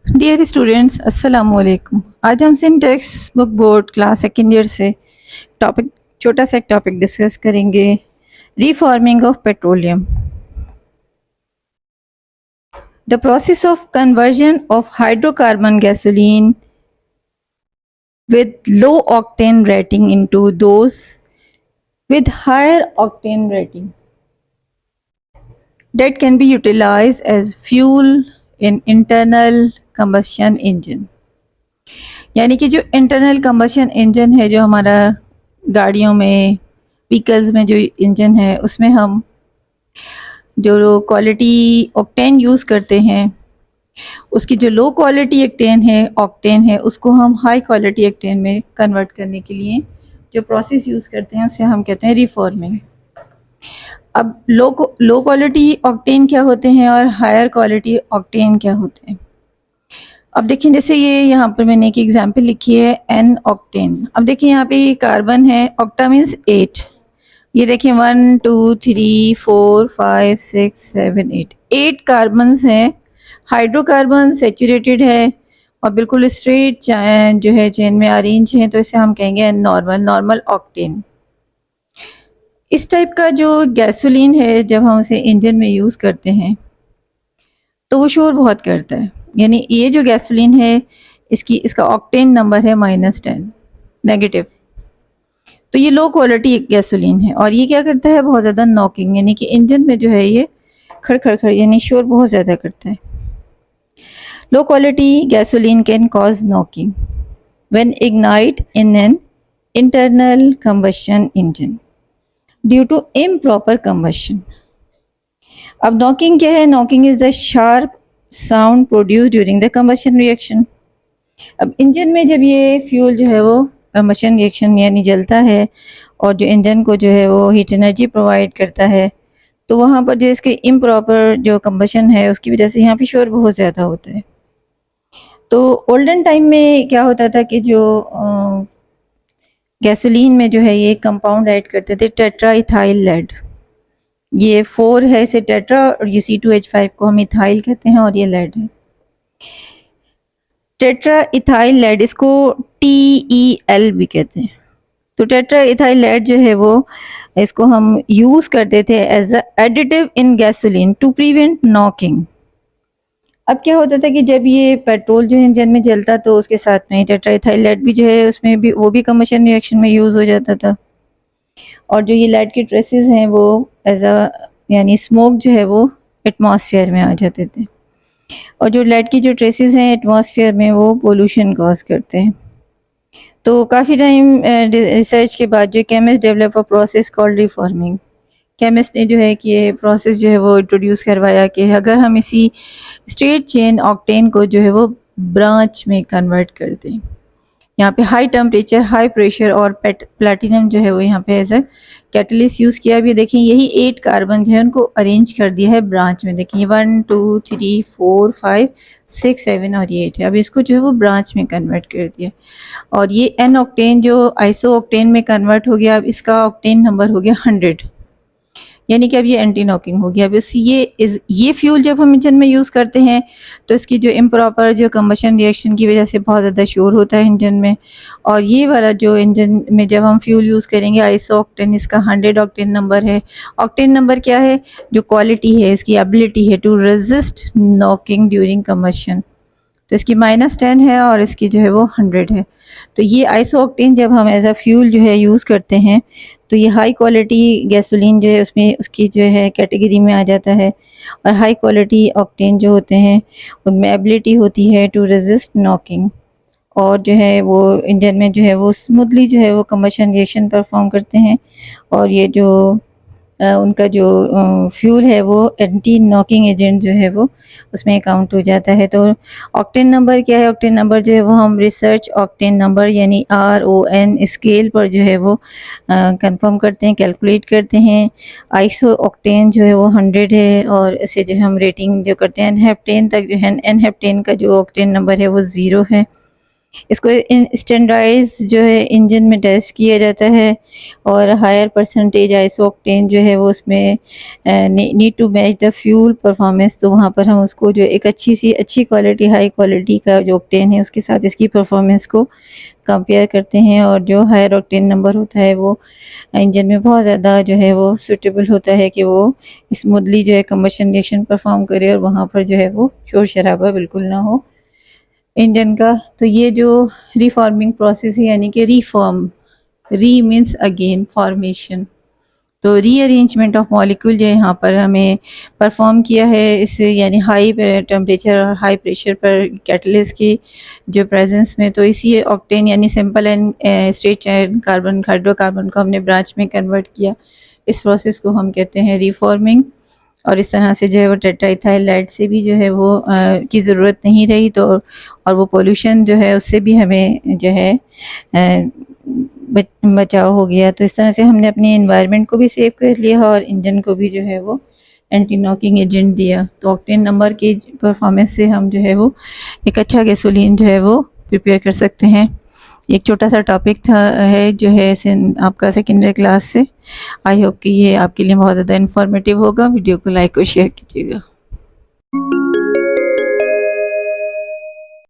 Dear students अस्सलाम वालेकुम। आज हम Sindh text book board class second year से टॉपिक छोटा सा एक टॉपिक डिस्कस करेंगे, reforming of petroleum. The process of conversion of hydrocarbon gasoline with low octane rating into those with higher octane rating that can be utilized as fuel in internal combustion engine। यानी कि जो internal combustion engine है, जो हमारा गाड़ियों में vehicles में जो इंजन है, उसमें हम जो क्वालिटी ऑक्टेन यूज़ करते हैं, उसकी जो लो क्वालिटी ऑक्टेन है उसको हम हाई क्वालिटी ऑक्टेन में कन्वर्ट करने के लिए जो प्रोसेस यूज़ करते हैं उसे हम कहते हैं रिफॉर्मिंग। अब लो क्वालिटी ऑक्टेन क्या होते हैं और हायर क्वालिटी ऑक्टेन क्या होते हैं। अब देखिए, जैसे ये यहाँ पर मैंने एक एग्जांपल लिखी है एन ऑक्टेन। अब देखिए यहाँ पे ये कार्बन है, ऑक्टा मीन्स 8। ये देखिए 1 2 3 4 5 6 7 8 कार्बन्स हैं। हाइड्रोकार्बन सेचुरेटेड है और बिल्कुल स्ट्रेट जो है चेन में अरेंज है, तो इसे हम कहेंगे नॉर्मल ऑक्टेन। इस टाइप का जो गैसोलीन है, जब हम उसे इंजन में यूज़ करते हैं तो वो शोर बहुत करता है। यानी ये जो गैसोलीन है, इसका ऑक्टेन नंबर है -10 नेगेटिव। तो ये लो क्वालिटी गैसोलीन है और ये क्या करता है, बहुत ज़्यादा नॉकिंग, यानी कि इंजन में जो है ये खड़ यानी शोर बहुत ज़्यादा करता है। Low quality gasoline can cause knocking when ignite in an internal combustion engine due to improper combustion. अब नॉकिंग क्या है? Knocking is the sharp sound produce during the combustion reaction. अब इंजन में जब ये फ्यूल जो है वो कंबशन रिएक्शन यानी जलता है और जो इंजन को जो है वो हीट एनर्जी प्रोवाइड करता है, तो वहाँ पर जो इसके इम्प्रॉपर जो कंबशन है उसकी वजह से यहाँ पे शोर बहुत ज़्यादा होता है। तो ओल्डन टाइम में क्या होता था कि जो गैसोलीन में जो है ये कंपाउंड ऐड करते थे, टेट्रा इथाइल लेड। ये 4 है, इसे टेट्रा, और ये C2H5 को हम इथाइल कहते हैं और ये लेड है। टेट्रा इथाइल लेड, इसको TEL भी कहते हैं। तो टेट्रा इथाइल लेड जो है वो इसको हम यूज़ करते थे as a additive in gasoline to prevent knocking. अब क्या होता था कि जब ये पेट्रोल जो है इंजन में जलता तो उसके साथ में टेट्रा इथाइल लेड भी जो है उसमें भी वो भी कंबशन रिएक्शन में यूज़ हो जाता था, और जो ये लेड के ट्रेसेस हैं वो एज अ यानी स्मोक जो है वो एटमॉस्फेयर में आ जाते थे, और जो लेड की जो ट्रेसेस हैं एटमॉस्फेयर में वो पोल्यूशन कॉज करते हैं। तो काफ़ी टाइम रिसर्च के बाद जो chemist develop a process called reforming. Chemist ने जो है कि ये प्रोसेस जो है वो इंट्रोड्यूस करवाया कि अगर हम इसी स्ट्रेट चेन ऑक्टेन को जो है वो ब्रांच में कन्वर्ट कर दें। यहाँ पे हाई टेम्परेचर, हाई प्रेशर और प्लेटिनम जो है वो यहाँ पे एज अ कैटलिस्ट यूज़ किया भी। देखिए यही 8 कार्बन जो है उनको अरेंज कर दिया है ब्रांच में। देखिए 1 2 3 4 5 6 7 और ये 8 है। अब इसको जो है वो ब्रांच में कन्वर्ट कर दिया, और ये एन ऑक्टेन जो आइसो ऑक्टेन में कन्वर्ट हो गया। अब इसका ऑक्टेन नंबर हो गया 100, यानी कि अब ये एंटी नॉकिंग हो गया। अब ये फ्यूल जब हम इंजन में यूज़ करते हैं तो इसकी जो इम्प्रॉपर जो कंबशन रिएक्शन की वजह से बहुत ज़्यादा शोर होता है इंजन में, और ये वाला जो इंजन में जब हम फ्यूल यूज़ करेंगे आइसो ऑक्टेन, इसका 100 ऑक्टेन नंबर है। ऑक्टेन नंबर क्या है? जो क्वालिटी है, इसकी एबिलिटी है to resist knocking during combustion. तो इसकी -10 है और इसकी जो है वो 100 है। तो ये आइसो ऑक्टेन जब हम एज अ फ्यूल जो है यूज़ करते हैं तो ये हाई क्वालिटी गैसोलीन जो है उसमें उसकी जो है कैटेगरी में आ जाता है, और हाई क्वालिटी ऑक्टेन जो होते हैं उनमें एबिलिटी होती है टू रेजिस्ट नॉकिंग, और जो है वो इंजन में जो है वो स्मूथली जो है वो कंबशन रिएक्शन परफॉर्म करते हैं, और ये जो उनका जो फ्यूल है वो एंटी नॉकिंग एजेंट जो है वो उसमें काउंट हो जाता है। तो ऑक्टेन नंबर क्या है? ऑक्टेन नंबर जो है वो हम रिसर्च ऑक्टेन नंबर यानी RON स्केल पर जो है वो कंफर्म करते हैं, कैलकुलेट करते हैं। आइसो ऑक्टेन जो है वो 100 है, और इसे जो हम रेटिंग जो करते हैं एनहेप्टेन तक जो है, एनहेप्टेन का जो ऑक्टेन नंबर है वो 0 है। इसको स्टैंडर्डाइज जो है इंजन में टेस्ट किया जाता है और हायर परसेंटेज आइसो ऑक्टेन जो है वो उसमें need to match the fuel performance, तो वहाँ पर हम उसको जो एक अच्छी क्वालिटी हाई क्वालिटी का जो ऑक्टेन है उसके साथ इसकी परफॉर्मेंस को कंपेयर करते हैं। और जो हायर ऑक्टेन नंबर होता है वो इंजन में बहुत ज़्यादा जो है वो सूटेबल होता है कि वो स्मूथली जो है कम्बशन रिएक्शन परफॉर्म करे और वहाँ पर जो है वो शोर शराबा बिल्कुल ना हो इंजन का। तो ये जो रिफॉर्मिंग प्रोसेस है यानी कि रिफॉर्म, री मीन्स अगेन फॉर्मेशन, तो रीअरेंजमेंट ऑफ मॉलिक्यूल जो यहाँ पर हमें परफॉर्म किया है इस यानी हाई टेम्परेचर और हाई प्रेशर पर कैटलिस्ट की जो प्रेजेंस में, तो इसी ऑक्टेन यानी simple and straight chain carbon hydrocarbon को हमने ब्रांच में कन्वर्ट किया। इस प्रोसेस को हम कहते हैं रिफॉर्मिंग। और इस तरह से जो है वो टेट्राइथाइल लाइट से भी जो है वो की ज़रूरत नहीं रही, तो और वो पोल्यूशन जो है उससे भी हमें जो है बचाव हो गया। तो इस तरह से हमने अपने एनवायरनमेंट को भी सेव कर लिया और इंजन को भी जो है वो एंटी नॉकिंग एजेंट दिया। तो ऑक्टेन नंबर की परफॉर्मेंस से हम जो है वो एक अच्छा गैसोलीन जो है वो प्रिपेयर कर सकते हैं। एक छोटा सा टॉपिक था है जो है आपका सेकेंडरी क्लास से। आई होप कि ये आपके लिए बहुत ज़्यादा इन्फॉर्मेटिव होगा। वीडियो को लाइक और शेयर कीजिएगा।